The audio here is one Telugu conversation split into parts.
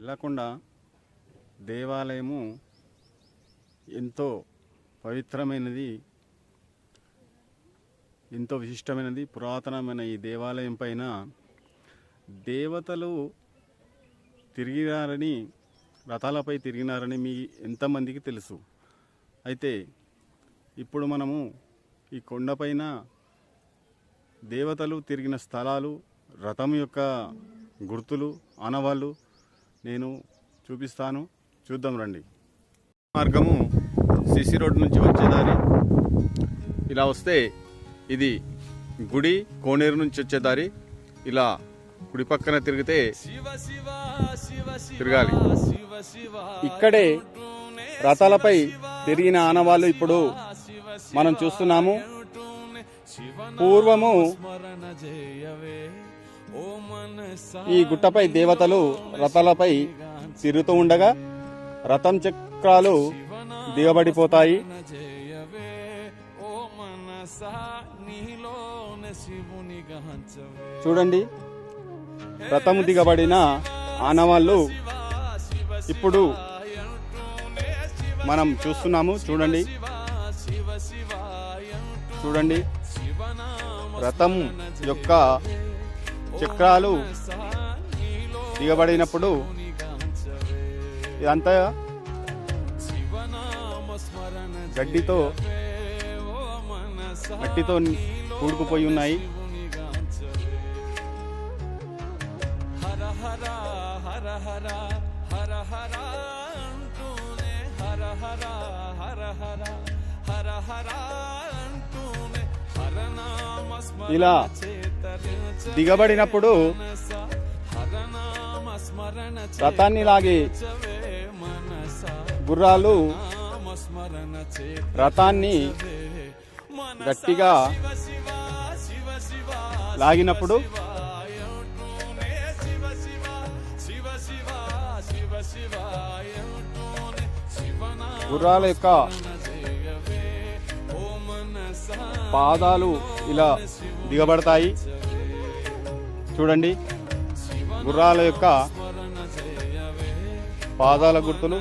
ఎల్లకొండ దేవాలయము ఎంతో పవిత్రమైనది, ఎంతో విశిష్టమైనది. పురాతనమైన ఈ దేవాలయం పైన దేవతలు తిరిగినారని, రథాలపై తిరిగినారని మీ ఎంతమందికి తెలుసు? అయితే ఇప్పుడు మనము ఈ కొండపైన దేవతలు తిరిగిన స్థలాలు, రథం యొక్క గుర్తులు, ఆనవాళ్ళు నేను చూపిస్తాను. చూద్దాం రండి. మార్గము సిసి రోడ్ నుంచి వచ్చేదారి. ఇలా వస్తే ఇది గుడి, కోనేరు నుంచి వచ్చేదారి. ఇలా కుడి పక్కన తిరిగితే తిరగాలి. ఇక్కడే రథాలపై తిరిగిన ఆనవాళ్ళు ఇప్పుడు మనం చూస్తున్నాము. పూర్వము ఈ గుట్టపై దేవతలు రథాలపై తిరుగుతూ ఉండగా రథం చక్రాలు దిగబడిపోతాయి. చూడండి, రథము దిగబడిన ఆనవాళ్ళు ఇప్పుడు మనం చూస్తున్నాము. చూడండి చూడండి రథం యొక్క చక్రాలు దిగబడినప్పుడు ఇదంతా గడ్డితో, మట్టితో కూడుకుపోయి ఉన్నాయి. ఇలా దిగబడినప్పుడు రథాన్ని లాగి గుర్రాలు రథాన్ని గట్టిగా లాగినప్పుడు గుర్రాల యొక్క పాదాలు ఇలా దిగబడతాయి. చూడండి, గుర్రాల యొక్క పాదాల గుర్తులు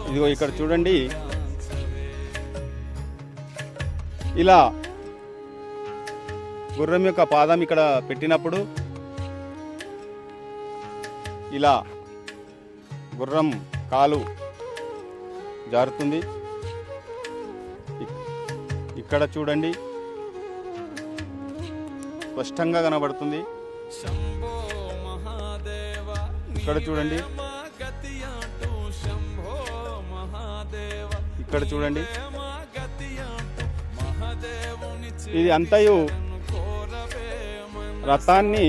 ఇదిగో ఇక్కడ చూడండి. ఇలా గుర్రం యొక్క పాదం ఇక్కడ పెట్టినప్పుడు ఇలా గుర్రం కాలు జారుతుంది. ఇక్కడ చూడండి, స్పష్టంగా కనబడుతుంది. ఇక్కడ చూడండి, ఇక్కడ చూడండి. ఇది అంతయు రథాన్ని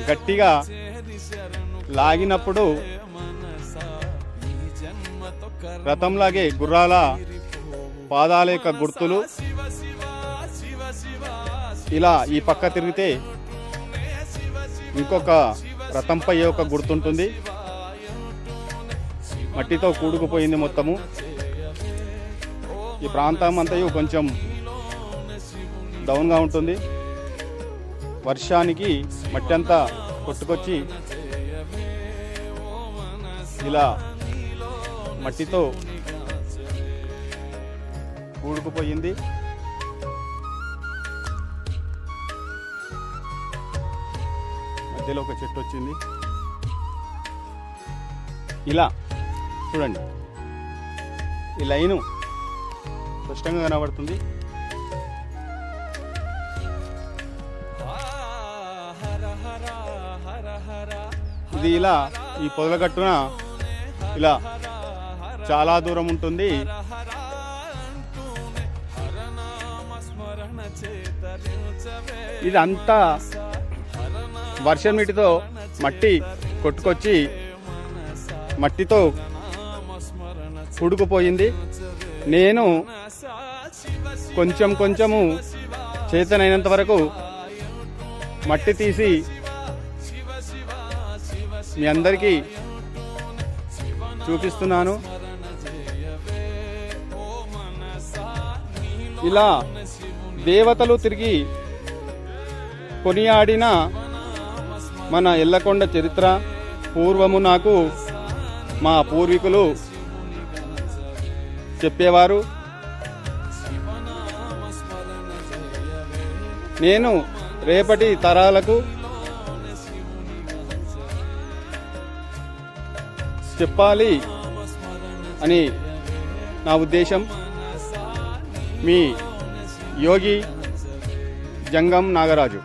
గట్టిగా లాగినప్పుడు రథంలాగే గుర్రాల పాదాల యొక్క గుర్తులు ఇలా ఈ పక్క తిరిగితే ఇంకొక రథంపై ఒక గుర్తుంటుంది. మట్టితో కూడుకుపోయింది మొత్తము. ఈ ప్రాంతం అంతయు కొంచెం డౌన్గా ఉంటుంది. వర్షానికి మట్టి అంతా కొట్టుకొచ్చి ఇలా మట్టితో కూడుకుపోయింది. మధ్యలో ఒక చెట్టు వచ్చింది. ఇలా చూడండి, ఈ లైను స్పష్టంగా కనబడుతుంది. ఇది ఇలా ఈ పొదలగట్టున ఇలా చాలా దూరం ఉంటుంది. ఇదంతా వర్షం నీటితో మట్టి కొట్టుకొచ్చి మట్టితో కూడుకుపోయింది. నేను కొంచెము చేతనైనంత వరకు మట్టి తీసి మీ అందరికీ చూపిస్తున్నాను. ఇలా దేవతలు తిరిగి కొనియాడిన మన ఎల్లకొండ చరిత్ర, పూర్వము నాకు మా పూర్వీకులు చెప్పేవారు. నేను రేపటి తరాలకు చెప్పాలి అని నా ఉద్దేశం. మీ యోగి జంగం నాగరాజు.